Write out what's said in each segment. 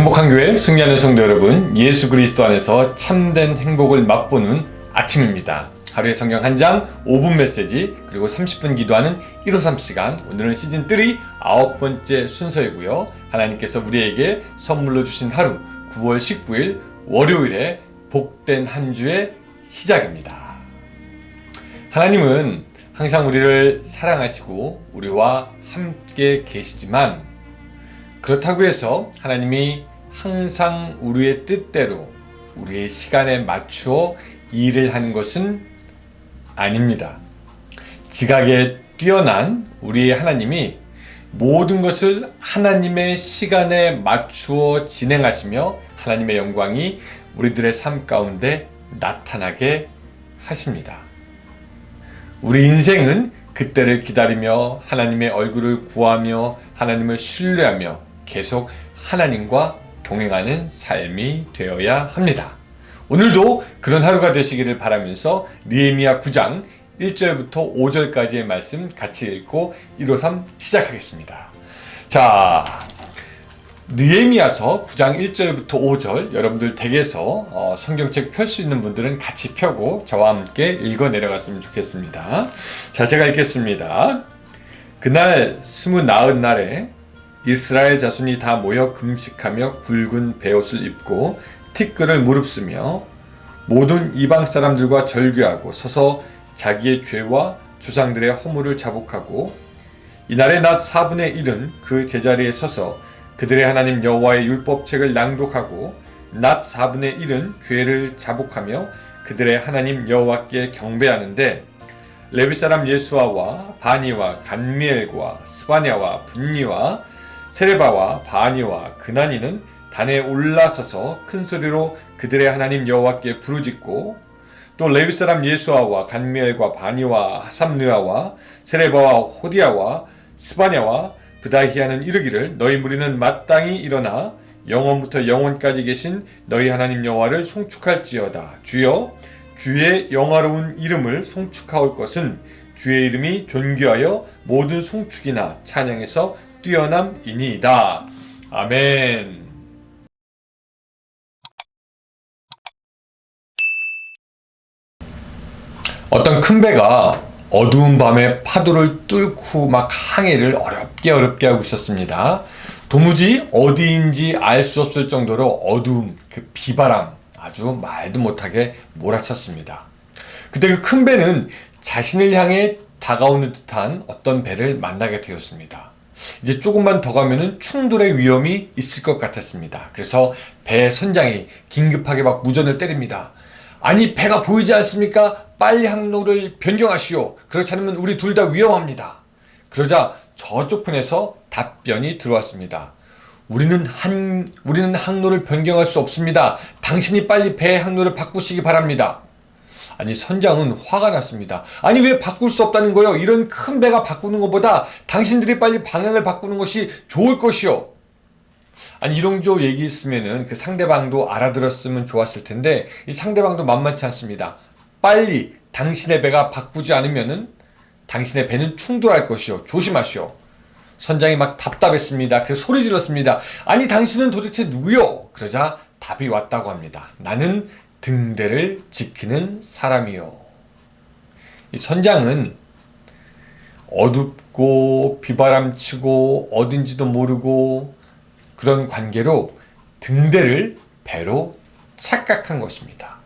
행복한 교회 승리하는 성도 여러분, 예수 그리스도 안에서 참된 행복을 맛보는 아침입니다. 하루의 성경 한 장, 5분 메시지, 그리고 30분 기도하는 153 시간. 오늘은 시즌 3 9번째 순서이고요. 하나님께서 우리에게 선물로 주신 하루, 9월 19일 월요일에 복된 한 주의 시작입니다. 하나님은 항상 우리를 사랑하시고 우리와 함께 계시지만, 그렇다고 해서 하나님이 항상 우리의 뜻대로 우리의 시간에 맞추어 일을 하는 것은 아닙니다. 지각에 뛰어난 우리의 하나님이 모든 것을 하나님의 시간에 맞추어 진행하시며 하나님의 영광이 우리들의 삶 가운데 나타나게 하십니다. 우리 인생은 그때를 기다리며 하나님의 얼굴을 구하며 하나님을 신뢰하며 계속 하나님과 동행하는 삶이 되어야 합니다. 오늘도 그런 하루가 되시기를 바라면서 느헤미야 9장 1절부터 5절까지의 말씀 같이 읽고 153 시작하겠습니다. 자, 느헤미야서 9장 1절부터 5절, 여러분들 댁에서 성경책 펼 수 있는 분들은 같이 펴고 저와 함께 읽어 내려갔으면 좋겠습니다. 자, 제가 읽겠습니다. 그날 29날에 이스라엘 자손이 다 모여 금식하며 굵은 베옷을 입고 티끌을 무릅쓰며 모든 이방 사람들과 절규하고 서서 자기의 죄와 조상들의 허물을 자복하고, 이날의 낮 4분의 1은 그 제자리에 서서 그들의 하나님 여호와의 율법책을 낭독하고 낮 4분의 1은 죄를 자복하며 그들의 하나님 여호와께 경배하는데, 레위 사람 예수아와 바니와 간미엘과 스바냐와 분니와 세레바와 바니와 그나니는 단에 올라서서 큰 소리로 그들의 하나님 여호와께 부르짖고, 또 레위 사람 예수아와 간미엘과 바니와 하삼느아와 세레바와 호디아와 스바냐와 브다히아는 이르기를, 너희 무리는 마땅히 일어나 영원부터 영원까지 계신 너희 하나님 여호와를 송축할지어다. 주여, 주의 영화로운 이름을 송축하올 것은 주의 이름이 존귀하여 모든 송축이나 찬양에서 뛰어남이니이다. 아멘. 어떤 큰 배가 어두운 밤에 파도를 뚫고 막 항해를 어렵게 하고 있었습니다. 도무지 어디인지 알 수 없을 정도로 어두운 그 비바람, 아주 말도 못하게 몰아쳤습니다. 그때 그 큰 배는 자신을 향해 다가오는 듯한 어떤 배를 만나게 되었습니다. 이제 조금만 더 가면은 충돌의 위험이 있을 것 같았습니다. 그래서 배 선장이 긴급하게 막 무전을 때립니다. 아니, 배가 보이지 않습니까? 빨리 항로를 변경하시오. 그렇지 않으면 우리 둘 다 위험합니다. 그러자 저쪽 편에서 답변이 들어왔습니다. 우리는 항로를 변경할 수 없습니다. 당신이 빨리 배의 항로를 바꾸시기 바랍니다. 아니, 선장은 화가 났습니다. 아니, 왜 바꿀 수 없다는 거요? 이런 큰 배가 바꾸는 것보다 당신들이 빨리 방향을 바꾸는 것이 좋을 것이요. 아니, 이런저런 얘기 있으면은 그 상대방도 알아들었으면 좋았을 텐데, 이 상대방도 만만치 않습니다. 빨리 당신의 배가 바꾸지 않으면은 당신의 배는 충돌할 것이요. 조심하시오. 선장이 막 답답했습니다. 그래서 소리 질렀습니다. 아니, 당신은 도대체 누구요? 그러자 답이 왔다고 합니다. 나는 등대를 지키는 사람이요. 이 선장은 어둡고 비바람치고 어딘지도 모르고 그런 관계로 등대를 배로 착각한 것입니다.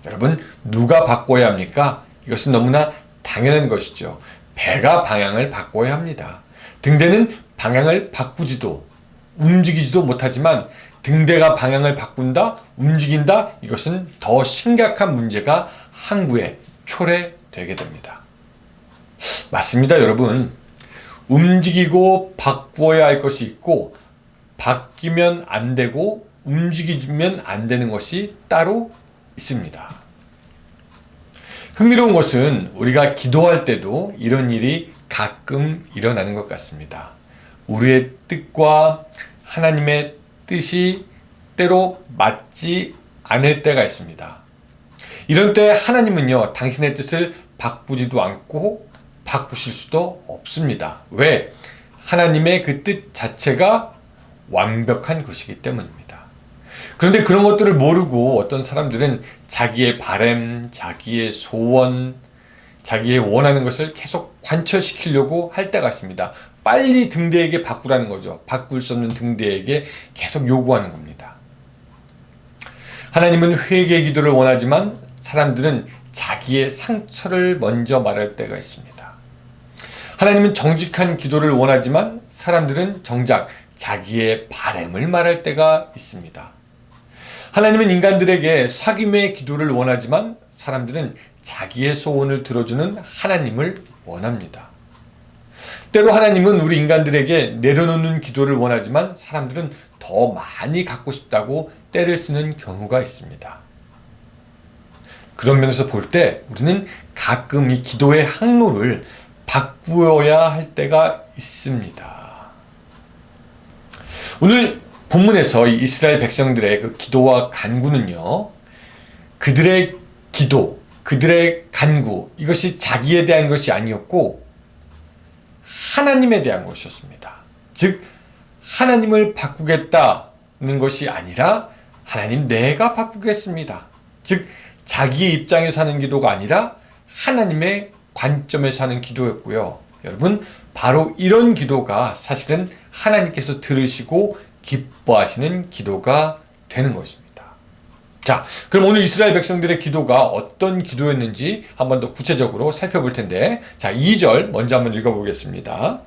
여러분, 누가 바꿔야 합니까? 이것은 너무나 당연한 것이죠. 배가 방향을 바꿔야 합니다. 등대는 방향을 바꾸지도 움직이지도 못하지만 등대가 방향을 바꾼다, 움직인다, 이것은 더 심각한 문제가 항구에 초래되게 됩니다. 맞습니다, 여러분. 움직이고 바꾸어야 할 것이 있고, 바뀌면 안 되고 움직이면 안 되는 것이 따로 있습니다. 흥미로운 것은 우리가 기도할 때도 이런 일이 가끔 일어나는 것 같습니다. 우리의 뜻과 하나님의 뜻이 때로 맞지 않을 때가 있습니다. 이런 때 하나님은요, 당신의 뜻을 바꾸지도 않고 바꾸실 수도 없습니다. 왜? 하나님의 그 뜻 자체가 완벽한 것이기 때문입니다. 그런데 그런 것들을 모르고 어떤 사람들은 자기의 바램, 자기의 소원, 자기의 원하는 것을 계속 관철시키려고 할 때가 있습니다. 빨리 등대에게 바꾸라는 거죠. 바꿀 수 없는 등대에게 계속 요구하는 겁니다. 하나님은 회개의 기도를 원하지만 사람들은 자기의 상처를 먼저 말할 때가 있습니다. 하나님은 정직한 기도를 원하지만 사람들은 정작 자기의 바램을 말할 때가 있습니다. 하나님은 인간들에게 사귐의 기도를 원하지만 사람들은 자기의 소원을 들어주는 하나님을 원합니다. 때로 하나님은 우리 인간들에게 내려놓는 기도를 원하지만 사람들은 더 많이 갖고 싶다고 때를 쓰는 경우가 있습니다. 그런 면에서 볼 때 우리는 가끔 이 기도의 항로를 바꾸어야 할 때가 있습니다. 오늘 본문에서 이 이스라엘 백성들의 그 기도와 간구는요, 그들의 기도, 그들의 간구, 이것이 자기에 대한 것이 아니었고 하나님에 대한 것이었습니다. 즉 하나님을 바꾸겠다는 것이 아니라 하나님 내가 바꾸겠습니다. 즉 자기의 입장에서 하는 기도가 아니라 하나님의 관점에서 하는 기도였고요. 여러분, 바로 이런 기도가 사실은 하나님께서 들으시고 기뻐하시는 기도가 되는 것입니다. 자, 그럼 오늘 이스라엘 백성들의 기도가 어떤 기도였는지 한번 더 구체적으로 살펴볼 텐데, 자, 2절 먼저 한번 읽어보겠습니다.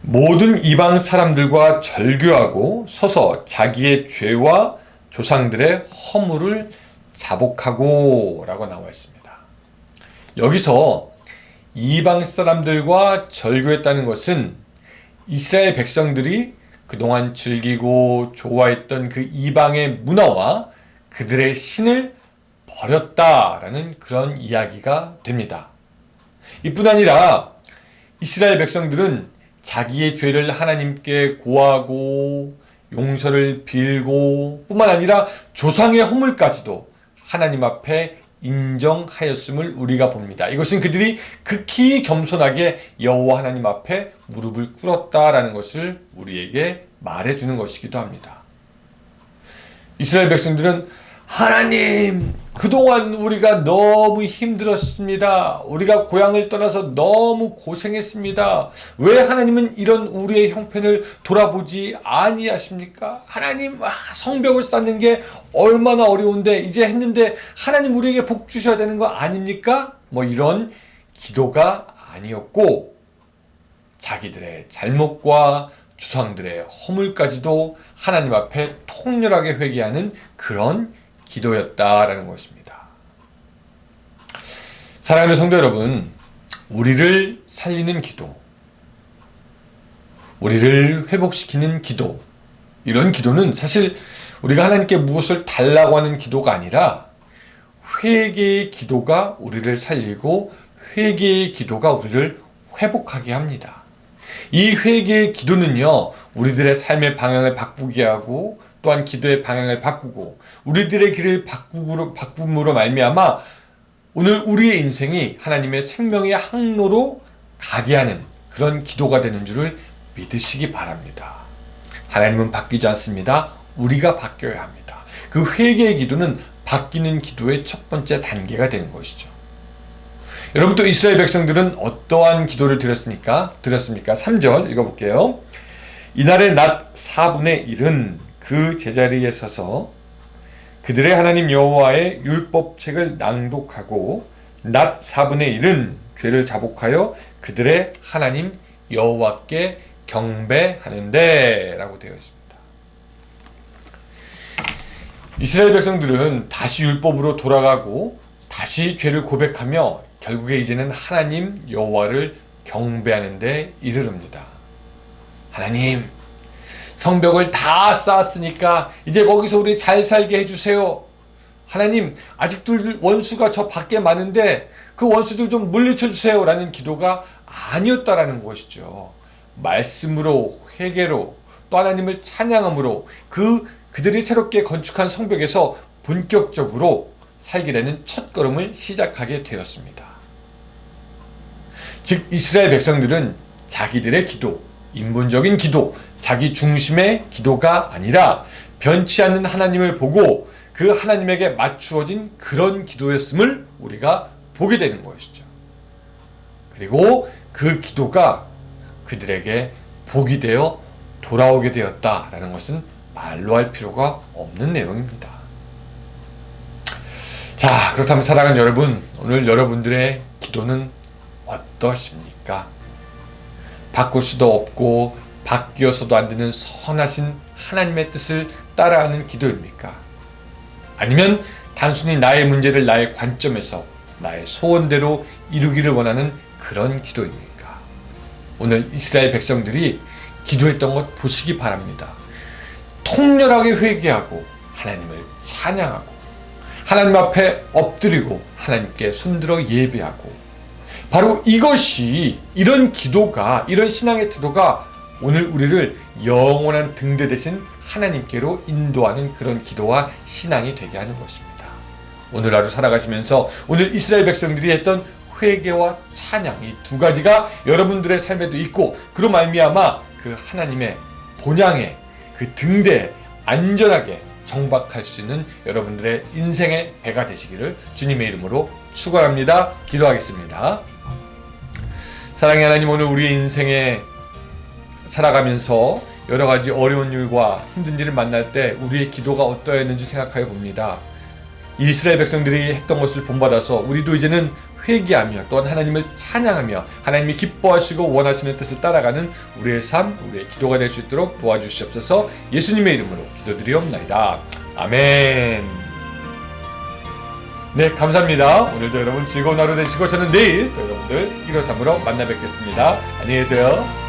모든 이방 사람들과 절교하고 서서 자기의 죄와 조상들의 허물을 자복하고 라고 나와 있습니다. 여기서 이방 사람들과 절교했다는 것은 이스라엘 백성들이 그동안 즐기고 좋아했던 그 이방의 문화와 그들의 신을 버렸다라는 그런 이야기가 됩니다. 이뿐 아니라 이스라엘 백성들은 자기의 죄를 하나님께 고하고 용서를 빌고 뿐만 아니라 조상의 허물까지도 하나님 앞에 인정하였음을 우리가 봅니다. 이것은 그들이 극히 겸손하게 여호와 하나님 앞에 무릎을 꿇었다라는 것을 우리에게 말해주는 것이기도 합니다. 이스라엘 백성들은 하나님, 그동안 우리가 너무 힘들었습니다. 우리가 고향을 떠나서 너무 고생했습니다. 왜 하나님은 이런 우리의 형편을 돌아보지 아니하십니까? 하나님, 성벽을 쌓는 게 얼마나 어려운데 이제 했는데 하나님 우리에게 복 주셔야 되는 거 아닙니까? 뭐 이런 기도가 아니었고 자기들의 잘못과 조상들의 허물까지도 하나님 앞에 통렬하게 회개하는 그런 기도였다라는 것입니다. 사랑하는 성도 여러분, 우리를 살리는 기도, 우리를 회복시키는 기도, 이런 기도는 사실 우리가 하나님께 무엇을 달라고 하는 기도가 아니라 회개의 기도가 우리를 살리고 회개의 기도가 우리를 회복하게 합니다. 이 회개의 기도는요, 우리들의 삶의 방향을 바꾸게 하고 또한 기도의 방향을 바꾸고 우리들의 길을 바꿈으로 말미암아 오늘 우리의 인생이 하나님의 생명의 항로로 가게 하는 그런 기도가 되는 줄을 믿으시기 바랍니다. 하나님은 바뀌지 않습니다. 우리가 바뀌어야 합니다. 그 회개의 기도는 바뀌는 기도의 첫 번째 단계가 되는 것이죠. 여러분, 또 이스라엘 백성들은 어떠한 기도를 드렸습니까? 3절 읽어볼게요. 이날의 낮 4분의 1은 그 제자리에 서서 그들의 하나님 여호와의 율법책을 낭독하고 낮 4분의 1은 죄를 자복하여 그들의 하나님 여호와께 경배하는데 라고 되어 있습니다. 이스라엘 백성들은 다시 율법으로 돌아가고 다시 죄를 고백하며 결국에 이제는 하나님 여호와를 경배하는 데 이르릅니다. 하나님, 성벽을 다 쌓았으니까 이제 거기서 우리 잘 살게 해주세요. 하나님, 아직도 원수가 저 밖에 많은데 그 원수들 좀 물리쳐 주세요 라는 기도가 아니었다라는 것이죠. 말씀으로, 회개로, 또 하나님을 찬양함으로 그들이 새롭게 건축한 성벽에서 본격적으로 살게 되는 첫걸음을 시작하게 되었습니다. 즉 이스라엘 백성들은 자기들의 기도, 인본적인 기도, 자기 중심의 기도가 아니라 변치 않는 하나님을 보고 그 하나님에게 맞추어진 그런 기도였음을 우리가 보게 되는 것이죠. 그리고 그 기도가 그들에게 복이 되어 돌아오게 되었다라는 것은 말로 할 필요가 없는 내용입니다. 자, 그렇다면 사랑하는 여러분, 오늘 여러분들의 기도는 어떠십니까? 바꿀 수도 없고 바뀌어서도 안 되는 선하신 하나님의 뜻을 따라하는 기도입니까? 아니면 단순히 나의 문제를 나의 관점에서 나의 소원대로 이루기를 원하는 그런 기도입니까? 오늘 이스라엘 백성들이 기도했던 것 보시기 바랍니다. 통렬하게 회개하고 하나님을 찬양하고 하나님 앞에 엎드리고 하나님께 손들어 예배하고, 바로 이것이, 이런 기도가, 이런 신앙의 태도가 오늘 우리를 영원한 등대 되신 하나님께로 인도하는 그런 기도와 신앙이 되게 하는 것입니다. 오늘 하루 살아가시면서 오늘 이스라엘 백성들이 했던 회개와 찬양, 이 두 가지가 여러분들의 삶에도 있고, 그로 말미암아 그 하나님의 본향에, 그 등대에 안전하게 정박할 수 있는 여러분들의 인생의 배가 되시기를 주님의 이름으로 축원합니다. 기도하겠습니다. 사랑의 하나님, 오늘 우리의 인생에 살아가면서 여러 가지 어려운 일과 힘든 일을 만날 때 우리의 기도가 어떠했는지 생각하여 봅니다. 이스라엘 백성들이 했던 것을 본받아서 우리도 이제는 회개하며 또한 하나님을 찬양하며 하나님이 기뻐하시고 원하시는 뜻을 따라가는 우리의 삶, 우리의 기도가 될 수 있도록 도와주시옵소서. 예수님의 이름으로 기도드리옵나이다. 아멘. 네, 감사합니다. 오늘도 여러분 즐거운 하루 되시고 저는 내일 또 여러분들 1호 3으로 만나 뵙겠습니다. 안녕히 계세요.